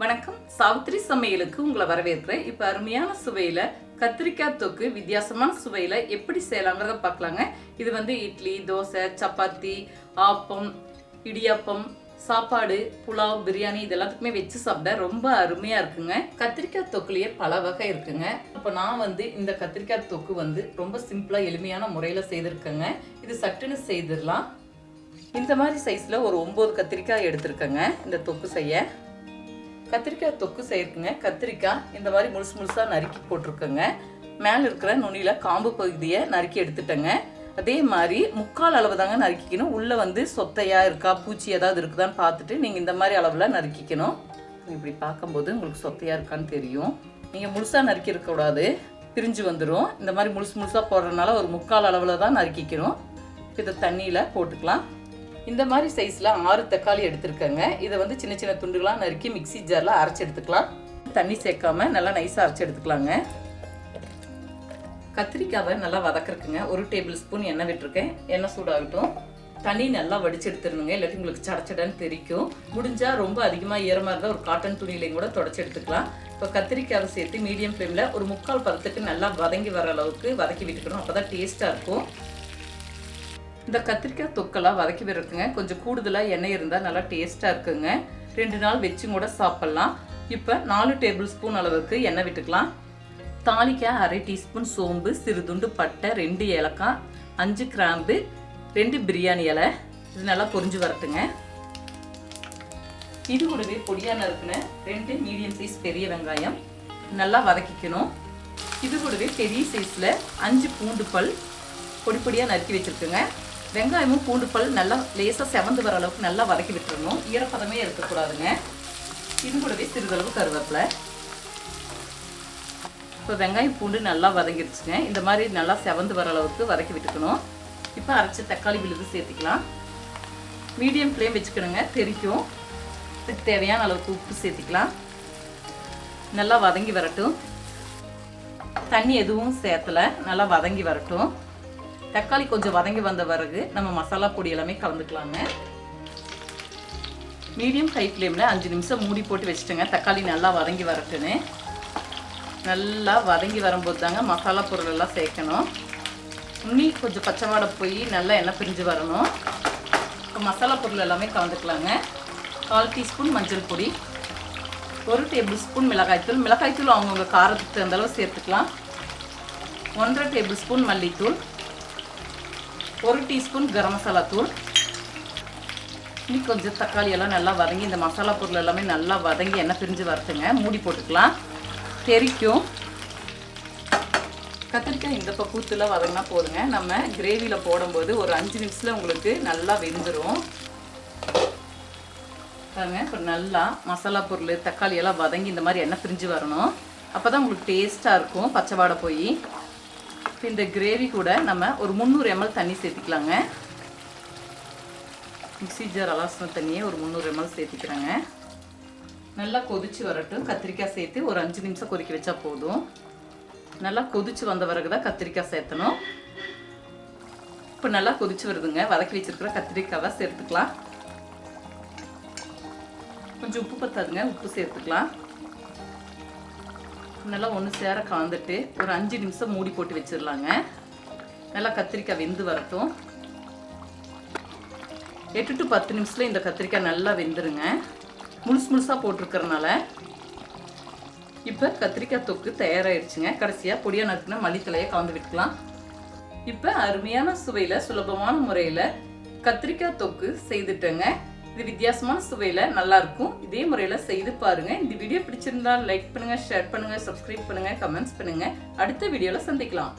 வணக்கம், சாவித்ரி சமையலுக்கு உங்களை வரவேற்கிறேன். இப்போ அருமையான சுவையில் கத்திரிக்காய் தொக்கு வித்தியாசமான சுவையில் எப்படி செய்யலாங்கிறத பார்க்கலாங்க. இது இட்லி, தோசை, சப்பாத்தி, ஆப்பம், இடியாப்பம், சாப்பாடு, புலாவ், பிரியாணி இது எல்லாத்துக்குமே வச்சு சாப்பிட ரொம்ப அருமையாக இருக்குங்க. கத்திரிக்காய் தொக்குலேயே பல வகை இருக்குங்க. இப்போ நான் இந்த கத்திரிக்காய் தொக்கு ரொம்ப சிம்பிளாக எளிமையான முறையில் செய்திருக்கேங்க. இது சட்டுன்னு செய்திடலாம். இந்த மாதிரி சைஸில் ஒரு 9 கத்திரிக்காய் எடுத்துருக்கேங்க. இந்த தொக்கு செய்ய கத்திரிக்காய் தொக்கு செய்யறதுங்க. கத்திரிக்காய் இந்த மாதிரி முழுசு முழுசாக நறுக்கி போட்டிருக்கேங்க. மேலே இருக்கிற நுனியில் காம்பு பகுதியை நறுக்கி எடுத்துட்டேங்க. அதே மாதிரி 3/4 அளவு தாங்க நறுக்கிக்கணும். உள்ளே சொத்தையாக இருக்கா, பூச்சி ஏதாவது இருக்குதான்னு பார்த்துட்டு நீங்கள் இந்த மாதிரி அளவில் நறுக்கிக்கணும். இப்படி பார்க்கும்போது உங்களுக்கு சொத்தையாக இருக்கான்னு தெரியும். நீங்கள் முழுசாக நறுக்கி இருக்கக்கூடாது, பிரிஞ்சு வந்துடும். இந்த மாதிரி முழுசு முழுசாக போடுறதுனால ஒரு 3/4 அளவில் தான் நறுக்கிக்கணும். இதை தண்ணியில் போட்டுக்கலாம். இந்த மாதிரி சைஸில் 6 தக்காளி எடுத்துருக்கேங்க. இதை சின்ன சின்ன துண்டுகளாக நறுக்கி மிக்சி ஜாரில் அரைச்சி எடுத்துக்கலாம். தண்ணி சேர்க்காம நல்லா நைஸாக அரைச்சி எடுத்துக்கலாங்க. கத்திரிக்காவை நல்லா வதக்கிறதுக்குங்க 1 டேபிள் ஸ்பூன் எண்ணெய் விட்டுருக்கேன். எண்ணெய் சூடாகட்டும். தண்ணி நல்லா வடிச்சு எடுத்துருணுங்க, இல்லாட்டி உங்களுக்கு சடச்சடன்னு தெரிக்கும். முடிஞ்சால் ரொம்ப அதிகமாக ஈரமாக இருந்தால் ஒரு காட்டன் துணியிலையும் கூட தொடச்சி எடுத்துக்கலாம். இப்போ கத்திரிக்காவை சேர்த்து மீடியம் ஃப்ளேமில் ஒரு 3/4 பதத்துக்கு நல்லா வதங்கி வர அளவுக்கு வதக்கி விட்டுக்கணும். அப்போ தான் டேஸ்ட்டாக இருக்கும். இந்த கத்திரிக்காய் தொக்கெல்லாம் வதக்கி விடுறதுங்க கொஞ்சம் கூடுதலாக எண்ணெய் இருந்தால் நல்லா டேஸ்ட்டாக இருக்குங்க. 2 நாள் வச்சும் கூட சாப்பிட்லாம். இப்போ 4 டேபிள் ஸ்பூன் அளவுக்கு எண்ணெய் விட்டுக்கலாம். தாளிக்க 1/2 டீஸ்பூன் சோம்பு, சிறுதுண்டு பட்டை, 2 ஏலக்காய், 5 கிராம்பு, 2 பிரியாணி இலை. இது நல்லா பொரிஞ்சு வரட்டுங்க. இது கூடவே பொடியாக நறுக்குன 2 மீடியம் சைஸ் பெரிய வெங்காயம் நல்லா வதக்கிக்கணும். இது கூடவே பெரிய சைஸில் 5 பூண்டு பல் பொடி பொடியாக நறுக்கி வச்சுருக்குங்க. வெங்காயமும் பூண்டு பல் நல்லா லேசாக செவந்து வர அளவுக்கு நல்லா வதக்கி விட்டுறணும். ஈரப்பதமே இருக்கக்கூடாதுங்க. இது கூடவே சிறிதளவு கருவேப்பிலை. இப்போ வெங்காயம் பூண்டு நல்லா வதங்கிடுச்சுங்க. இந்த மாதிரி நல்லா செவந்து வர அளவுக்கு வதக்கி விட்டுக்கணும். இப்போ அரைச்சி தக்காளி விழுது சேர்த்திக்கலாம். மீடியம் ஃப்ளேம் வச்சுக்கணுங்க, தெரிக்கும். இதுக்கு தேவையான அளவுக்கு உப்பு சேர்த்திக்கலாம். நல்லா வதங்கி வரட்டும். தண்ணி எதுவும் சேர்த்தலை, நல்லா வதங்கி வரட்டும். தக்காளி கொஞ்சம் வதங்கி வந்த பிறகு நம்ம மசாலா பொடி எல்லாமே கலந்துக்கலாங்க. மீடியம் ஹை ஃப்ளேமில் 5 நிமிஷம் மூடி போட்டு வச்சுட்டேங்க. தக்காளி நல்லா வதங்கி வரட்டுன்னு. நல்லா வதங்கி வரும்போது தாங்க மசாலா பொருள் எல்லாம் சேர்க்கணும். இன்னும் கொஞ்சம் பச்சை வாடை போய் நல்லா எண்ணெய் பிரிஞ்சு வரணும். இப்போ மசாலா பொருள் எல்லாமே கலந்துக்கலாங்க. 1/4 டீஸ்பூன் மஞ்சள் பொடி, 1 டேபிள் ஸ்பூன் மிளகாய்த்தூள். மிளகாய்த்தூள் அவங்கவுங்க காரத்துக்கு தகுந்த அளவு சேர்த்துக்கலாம். 1/2 டேபிள் ஸ்பூன் மல்லித்தூள், 1 டீஸ்பூன் கரம் மசாலா தூள். இன்னும் கொஞ்சம் தக்காளி எல்லாம் நல்லா வதங்கி இந்த மசாலா பொருள் எல்லாமே நல்லா வதங்கி எண்ணெய் பிரிஞ்சு வரட்டுங்க. மூடி போட்டுக்கலாம், தெரிக்கும். கத்திரிக்காய் இந்த பக்குவத்தில் வதங்கினா போதுங்க. நம்ம கிரேவியில் போடும்போது ஒரு 5 நிமிஷத்தில் உங்களுக்கு நல்லா வெந்துடும் பாருங்க. இப்போ நல்லா மசாலா பொருள் தக்காளி எல்லாம் வதங்கி இந்த மாதிரி எண்ணெய் பிரிஞ்சு வரணும். அப்போ தான் உங்களுக்கு டேஸ்ட்டாக இருக்கும், பச்சை வாடை போய். இந்த கிரேவி கூட நம்ம ஒரு 300 ml தண்ணி சேர்த்திக்கலாங்க. மிக்ஸி ஜார் அலாசின தண்ணியே ஒரு 300 ml சேர்த்திக்கிறாங்க. நல்லா கொதிச்சு வரட்டும். கத்திரிக்காய் சேர்த்து ஒரு 5 நிமிஷம் கொதிக்க வச்சா போதும். நல்லா கொதிச்சு வந்த பிறகு தான் கத்திரிக்காய் சேர்த்தணும். இப்போ நல்லா கொதிச்சு வருதுங்க. வதக்கி வச்சிருக்கிற கத்திரிக்காவை சேர்த்துக்கலாம். கொஞ்சம் உப்பு பத்தாதுங்க, உப்பு சேர்த்துக்கலாம். நல்லா ஒன்று சேர கலந்துட்டு ஒரு 5 நிமிஷம் மூடி போட்டு வச்சிடலாங்க. நல்லா கத்திரிக்காய் வெந்து வரட்டும். 8 to 10 நிமிஷத்தில் இந்த கத்திரிக்காய் நல்லா வெந்துருங்க, முழுசு முழுசாக போட்டிருக்கிறதுனால. இப்போ கத்திரிக்காய் தொக்கு தயாராகிடுச்சுங்க. கடைசியாக பொடியாக நறுக்குனா மல்லித்தலையை கலந்து விட்டுக்கலாம். இப்போ அருமையான சுவையில் சுலபமான முறையில் கத்திரிக்காய் தொக்கு செய்துட்டேங்க. இது வித்தியாசமான சுவையில் நல்லாயிருக்கும். இதே முறையில் செய்து பாருங்கள். இந்த வீடியோ பிடிச்சிருந்தால் லைக் பண்ணுங்கள், ஷேர் பண்ணுங்கள், சப்ஸ்கிரைப் பண்ணுங்கள், கமெண்ட்ஸ் பண்ணுங்கள். அடுத்த வீடியோவில் சந்திக்கலாம்.